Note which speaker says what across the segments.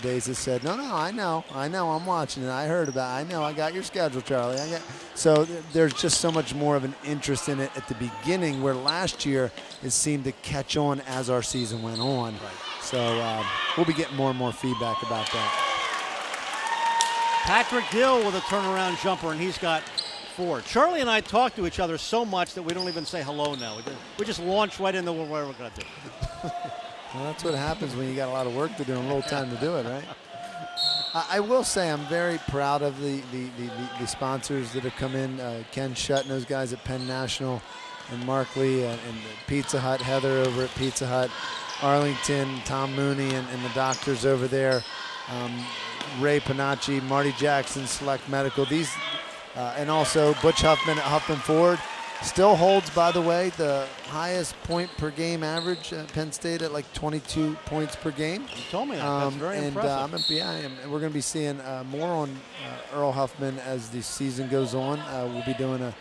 Speaker 1: days has said, no, I know, I'm watching it. I heard about it. I know, I got your schedule, Charlie. So there's just so much more of an interest in it at the beginning, where last year it seemed to catch on as our season went on.
Speaker 2: Right.
Speaker 1: So we'll be getting more and more feedback about that.
Speaker 2: Patrick Dill with a turnaround jumper, and he's got 4. Charlie and I talk to each other so much that we don't even say hello now. We just launch right into whatever we're going to do.
Speaker 1: Well, that's what happens when you got a lot of work to do and little time to do it, right? I will say I'm very proud of the sponsors that have come in. Ken Shutt and those guys at Penn National, and Mark Lee and Pizza Hut, Heather over at Pizza Hut, Arlington, Tom Mooney and the doctors over there, Ray Panacci, Marty Jackson, Select Medical. These and also Butch Huffman at Huffman Ford. Still holds, by the way, the highest point per game average at Penn State at like 22 points per game.
Speaker 2: You told me that. That's very impressive.
Speaker 1: We're going to be seeing more on Earl Huffman as the season goes on. We'll be doing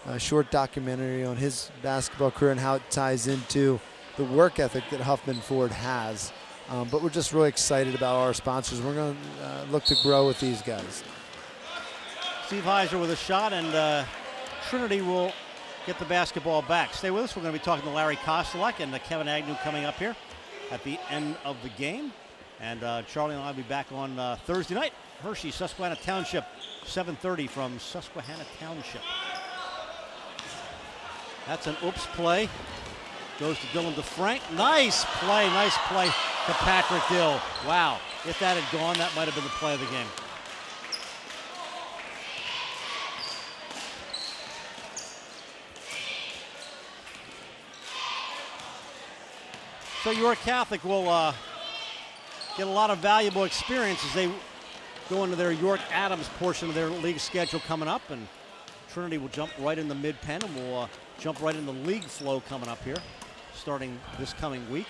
Speaker 1: a short documentary on his basketball career and how it ties into the work ethic that Huffman Ford has. But we're just really excited about our sponsors. We're going to look to grow with these guys.
Speaker 2: Steve Heiser with a shot, and Trinity will get the basketball back. Stay with us. We're going to be talking to Larry Kostelek and Kevin Agnew coming up here at the end of the game. And Charlie and I will be back on Thursday night. Hershey, Susquehanna Township, 7:30 from Susquehanna Township. That's an oops play. Goes to Dylan DeFrank. Nice play to Patrick Dill. Wow. If that had gone, that might have been the play of the game. So York Catholic will get a lot of valuable experience as they go into their York Adams portion of their league schedule coming up, and Trinity will jump right in the mid-pen, and will jump right in the league flow coming up here, starting this coming week.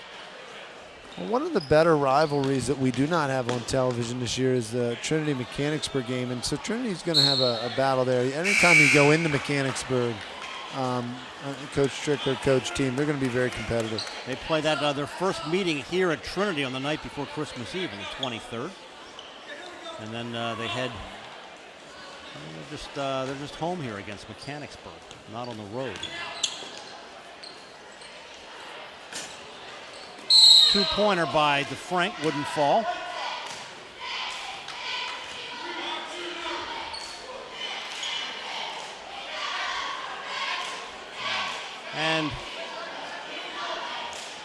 Speaker 1: Well, one of the better rivalries that we do not have on television this year is the Trinity Mechanicsburg game, and so Trinity's going to have a battle there. Anytime you go into Mechanicsburg, Coach Strickler, coach team, they're going to be very competitive.
Speaker 2: They play that their first meeting here at Trinity on the night before Christmas Eve, on the 23rd, and then they head. They're just home here against Mechanicsburg, not on the road. 2-pointer by DeFrank wouldn't fall. And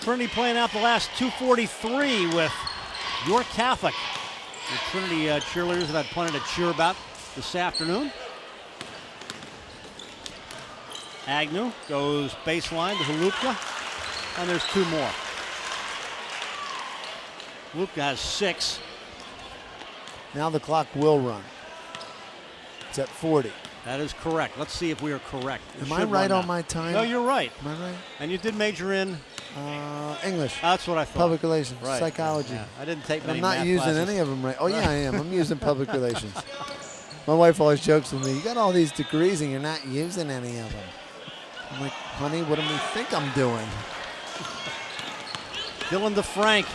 Speaker 2: Trinity playing out the last 2:43 with York Catholic. The Trinity cheerleaders have had plenty to cheer about this afternoon. Agnew goes baseline to Halupka, and there's 2 more. Halupka has 6.
Speaker 1: Now the clock will run. It's at 40.
Speaker 2: That is correct. Let's see if we are correct.
Speaker 1: Am I right on my time?
Speaker 2: No, you're right.
Speaker 1: Am I right?
Speaker 2: And you did major in?
Speaker 1: English.
Speaker 2: That's what I thought.
Speaker 1: Public relations.
Speaker 2: Right.
Speaker 1: Psychology.
Speaker 2: Yeah. I didn't take many
Speaker 1: I'm not
Speaker 2: math
Speaker 1: using
Speaker 2: classes.
Speaker 1: any of them right. Oh, yeah, I am. I'm using public relations. My wife always jokes with me, you got all these degrees and you're not using any of them. I'm like, honey, what do you think I'm doing?
Speaker 2: Dylan DeFrank.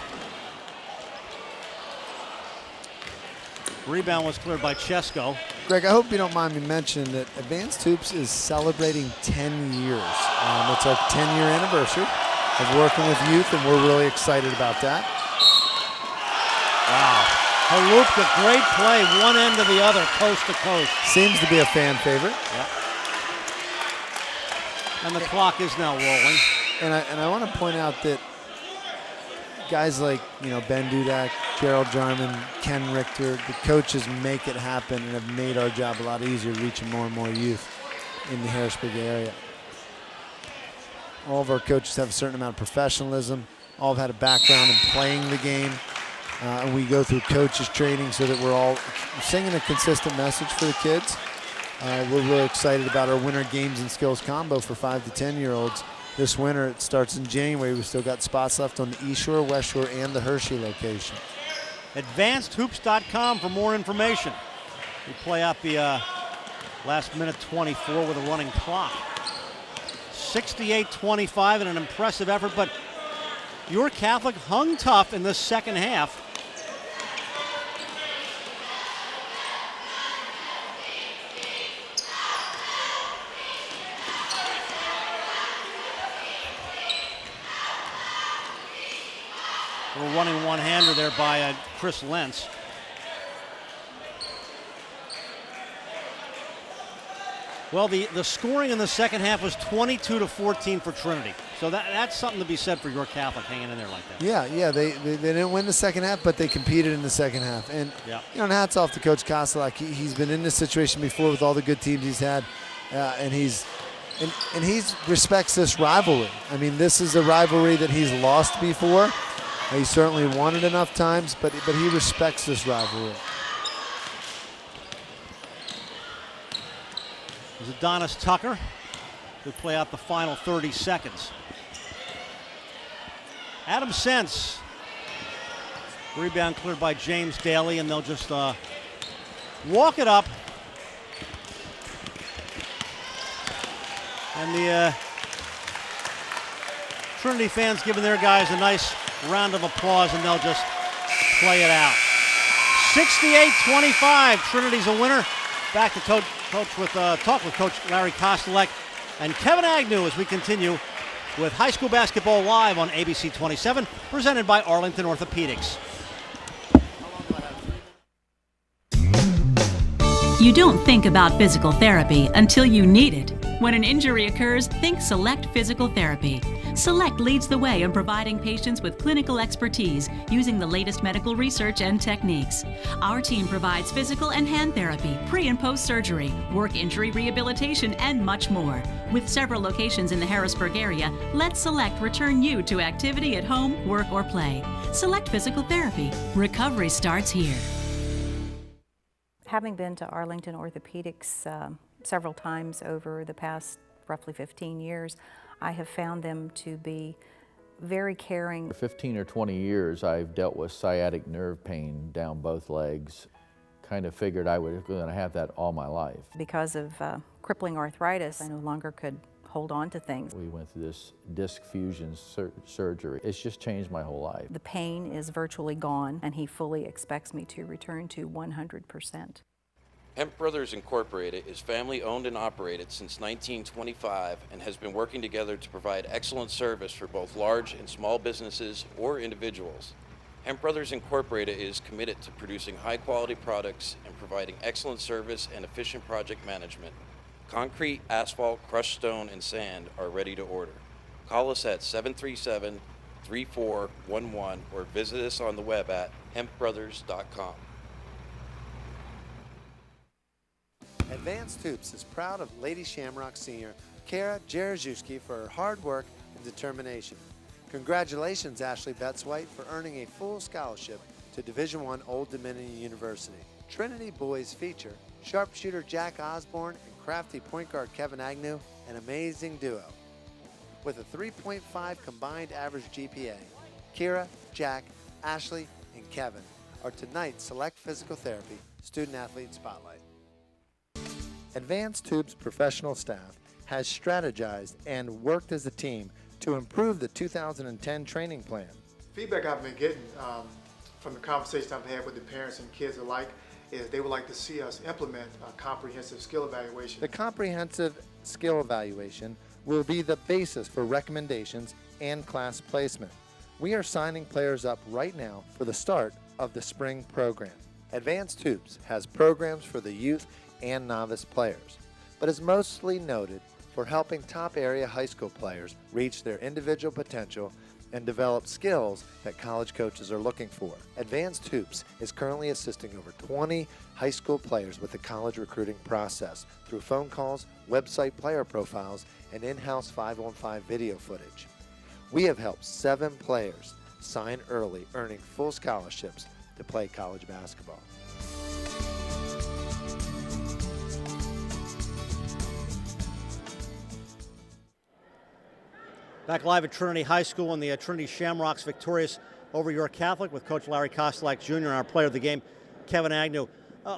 Speaker 2: Rebound was cleared by Chesko.
Speaker 1: Greg, I hope you don't mind me mentioning that Advanced Hoops is celebrating 10 years. It's our 10-year anniversary of working with youth, and we're really excited about that.
Speaker 2: Wow. Halupka, great play, one end to the other, coast to coast.
Speaker 1: Seems to be a fan favorite.
Speaker 2: Yep. And the clock is now rolling.
Speaker 1: And I want to point out that guys like, Ben Dudak, Gerald Jarman, Ken Richter, the coaches make it happen and have made our job a lot easier, reaching more and more youth in the Harrisburg area. All of our coaches have a certain amount of professionalism. All have had a background in playing the game. And we go through coaches training so that we're all singing a consistent message for the kids. We're really excited about our winter games and skills combo for 5 to 10-year-olds. This winter, it starts in January. We've still got spots left on the East Shore, West Shore, and the Hershey location.
Speaker 2: AdvancedHoops.com for more information. We play out the last minute 24 with a running clock. 68-25 and an impressive effort, but York Catholic hung tough in the second half running one-hander there by Chris Lentz. Well, the scoring in the second half was 22-14 for Trinity. So that's something to be said for your Catholic hanging in there like that.
Speaker 1: Yeah, they didn't win the second half, but they competed in the second half. And, and hats off to Coach Kostelak. He's been in this situation before with all the good teams he's had, and he respects this rivalry. I mean, this is a rivalry that he's lost before. He certainly won it enough times, but he respects this rivalry.
Speaker 2: There's Adonis Tucker to play out the final 30 seconds. Adam Sense. Rebound cleared by James Daly, and they'll just walk it up. And the Trinity fans giving their guys a nice round of applause, and they'll just play it out. 68-25, Trinity's a winner. Back to talk with Coach Larry Kostelak and Kevin Agnew as we continue with high school basketball live on ABC 27, presented by Arlington Orthopedics.
Speaker 3: You don't think about physical therapy until you need it. When an injury occurs, think Select Physical Therapy. Select leads the way in providing patients with clinical expertise using the latest medical research and techniques. Our team provides physical and hand therapy, pre- and post-surgery, work injury rehabilitation, and much more. With several locations in the Harrisburg area, let Select return you to activity at home, work, or play. Select Physical Therapy. Recovery starts here.
Speaker 4: Having been to Arlington Orthopedics several times over the past roughly 15 years, I have found them to be very caring.
Speaker 5: For 15 or 20 years, I've dealt with sciatic nerve pain down both legs. Kind of figured I was going to have that all my life.
Speaker 4: Because of crippling arthritis, I no longer could hold on to things.
Speaker 5: We went through this disc fusion surgery. It's just changed my whole life.
Speaker 4: The pain is virtually gone, and he fully expects me to return to 100%.
Speaker 6: Hemp Brothers Incorporated is family owned and operated since 1925 and has been working together to provide excellent service for both large and small businesses or individuals. Hemp Brothers Incorporated is committed to producing high quality products and providing excellent service and efficient project management. Concrete, asphalt, crushed stone, and sand are ready to order. Call us at 737-3411 or visit us on the web at hempbrothers.com.
Speaker 1: Advanced Hoops is proud of Lady Shamrock senior Kara Jarzewski for her hard work and determination. Congratulations, Ashley Betzwhite, for earning a full scholarship to Division I Old Dominion University. Trinity boys feature sharpshooter Jack Osborne and crafty point guard Kevin Agnew, an amazing duo. With a 3.5 combined average GPA, Kira, Jack, Ashley, and Kevin are tonight's Select Physical Therapy Student Athlete Spotlight. Advanced Hoops professional staff has strategized and worked as a team to improve the 2010 training plan.
Speaker 7: Feedback I've been getting from the conversation I've had with the parents and kids alike is they would like to see us implement a comprehensive skill evaluation.
Speaker 1: The comprehensive skill evaluation will be the basis for recommendations and class placement. We are signing players up right now for the start of the spring program. Advanced Hoops has programs for the youth and novice players, but is mostly noted for helping top area high school players reach their individual potential and develop skills that college coaches are looking for. Advanced Hoops is currently assisting over 20 high school players with the college recruiting process through phone calls, website player profiles, and in-house 5-on-5 video footage. We have helped 7 players sign early, earning full scholarships to play college basketball.
Speaker 2: Back live at Trinity High School, and the Trinity Shamrocks victorious over York Catholic with Coach Larry Kostelak Jr. and our player of the game, Kevin Agnew.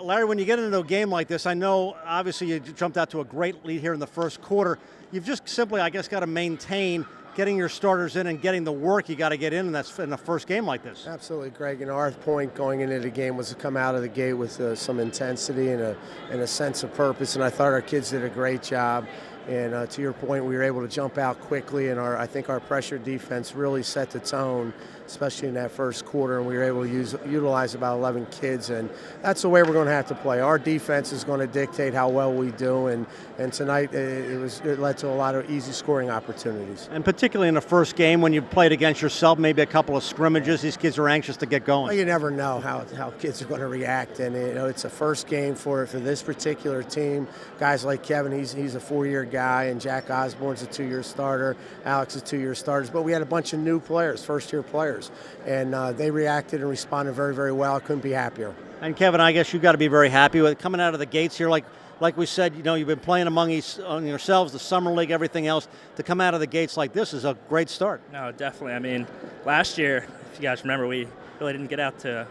Speaker 2: Larry, when you get into a game like this, I know obviously you jumped out to a great lead here in the first quarter. You've just simply, I guess, got to maintain getting your starters in and getting the work you got to get in, and that's in the first game like this.
Speaker 8: Absolutely, Greg. And our point going into the game was to come out of the gate with some intensity and a sense of purpose, and I thought our kids did a great job. And to your point, we were able to jump out quickly, and I think our pressure defense really set the tone, especially in that first quarter, and we were able to utilize about 11 kids, and that's the way we're going to have to play. Our defense is going to dictate how well we do, and tonight it led to a lot of easy scoring opportunities.
Speaker 2: And particularly in the first game when you played against yourself, maybe a couple of scrimmages, these kids are anxious to get going.
Speaker 8: Well, you never know how kids are going to react, and it's a first game for this particular team. Guys like Kevin, he's a 4-year guy, and Jack Osborne's a 2-year starter. Alex is 2-year starters, but we had a bunch of new players, first-year players, and they reacted and responded very, very well. I couldn't be happier.
Speaker 2: And Kevin, I guess you've got to be very happy with coming out of the gates here. Like we said, you've been playing among yourselves, the summer league, everything else. To come out of the gates like this is a great start.
Speaker 9: No, definitely. I mean, last year, if you guys remember, we really didn't get out to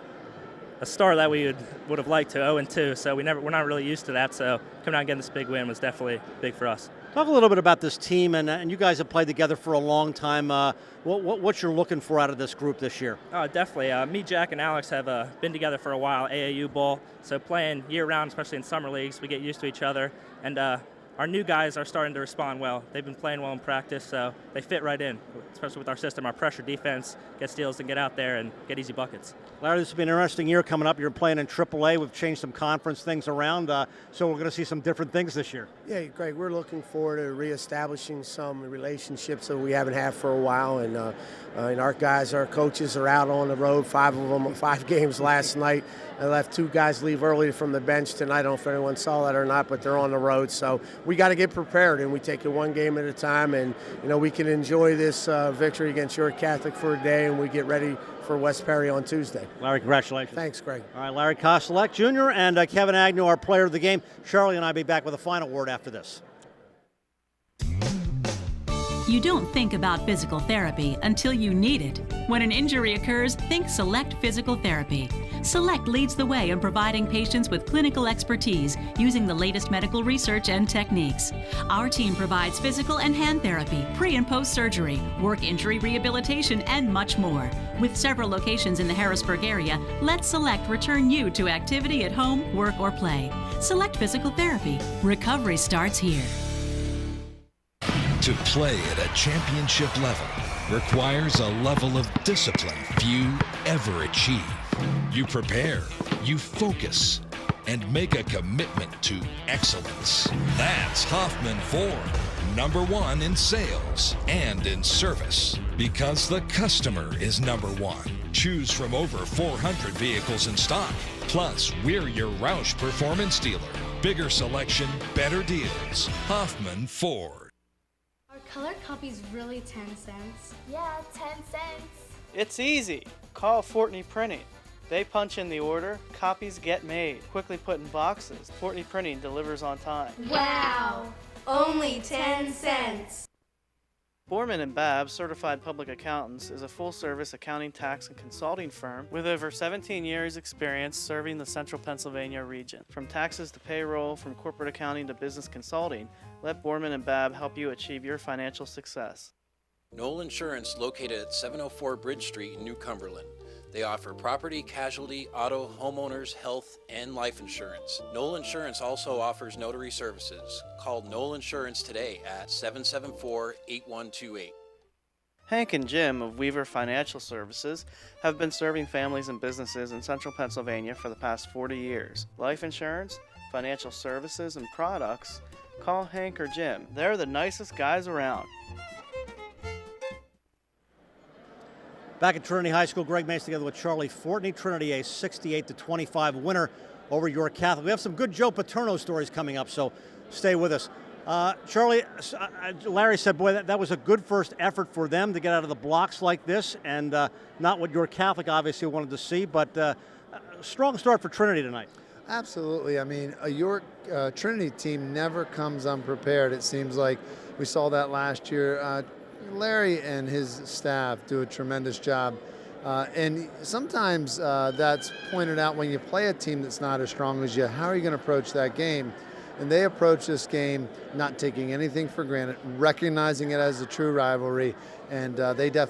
Speaker 9: a start that we would have liked to, 0-2. So we're not really used to that. So coming out and getting this big win was definitely big for us.
Speaker 2: Talk a little bit about this team, and you guys have played together for a long time. What you're looking for out of this group this year?
Speaker 9: Oh, definitely. Me, Jack, and Alex have been together for a while, AAU ball. So playing year-round, especially in summer leagues, we get used to each other. And our new guys are starting to respond well. They've been playing well in practice, so they fit right in, especially with our system, our pressure defense, get steals and get out there and get easy buckets.
Speaker 2: Larry, this has been an interesting year coming up. You're playing in AAA. We've changed some conference things around, so we're going to see some different things this year.
Speaker 8: Yeah, Greg, we're looking forward to reestablishing some relationships that we haven't had for a while, and our guys, our coaches are out on the road, 5 games last night. I left 2 guys leave early from the bench tonight. I don't know if anyone saw that or not, but they're on the road. So we got to get prepared, and we take it one game at a time. And, we can enjoy this victory against York Catholic for a day, and we get ready for West Perry on Tuesday.
Speaker 2: Larry, congratulations.
Speaker 8: Thanks, Greg.
Speaker 2: All right, Larry Kostelek Jr. and Kevin Agnew, our player of the game. Charlie and I will be back with a final word after this.
Speaker 3: You don't think about physical therapy until you need it. When an injury occurs, think Select Physical Therapy. Select leads the way in providing patients with clinical expertise using the latest medical research and techniques. Our team provides physical and hand therapy, pre- and post-surgery, work injury rehabilitation, and much more. With several locations in the Harrisburg area, let Select return you to activity at home, work, or play. Select Physical Therapy. Recovery starts here.
Speaker 10: To play at a championship level requires a level of discipline few ever achieve. You prepare, you focus, and make a commitment to excellence. That's Hoffman Ford, #1 in sales and in service. Because the customer is #1. Choose from over 400 vehicles in stock. Plus, we're your Roush performance dealer. Bigger selection, better deals. Hoffman Ford.
Speaker 11: Color copy's really 10 cents.
Speaker 12: Yeah, 10 cents.
Speaker 13: It's easy. Call Fortney Printing. They punch in the order, copies get made, quickly put in boxes. Fortney Printing delivers on time.
Speaker 11: Wow! Only 10 cents.
Speaker 13: Borman & Babb Certified Public Accountants is a full-service accounting, tax, and consulting firm with over 17 years' experience serving the central Pennsylvania region. From taxes to payroll, from corporate accounting to business consulting, let Borman & Babb help you achieve your financial success.
Speaker 6: Knoll Insurance, located at 704 Bridge Street in New Cumberland. They offer property, casualty, auto, homeowners, health, and life insurance. Knoll Insurance also offers notary services. Call Knoll Insurance today at 774-8128.
Speaker 13: Hank and Jim of Weaver Financial Services have been serving families and businesses in central Pennsylvania for the past 40 years. Life insurance, financial services, and products, call Hank or Jim. They're the nicest guys around.
Speaker 2: Back at Trinity High School, Greg Mace together with Charlie Fortney. Trinity a 68-25 winner over York Catholic. We have some good Joe Paterno stories coming up, so stay with us. Charlie, Larry said, boy, that was a good first effort for them to get out of the blocks like this, and not what York Catholic obviously wanted to see, but strong start for Trinity tonight.
Speaker 1: Absolutely. I mean, a York Trinity team never comes unprepared. It seems like we saw that last year. Larry and his staff do a tremendous job. And sometimes that's pointed out when you play a team that's not as strong as you. How are you going to approach that game? And they approach this game not taking anything for granted, recognizing it as a true rivalry, and they definitely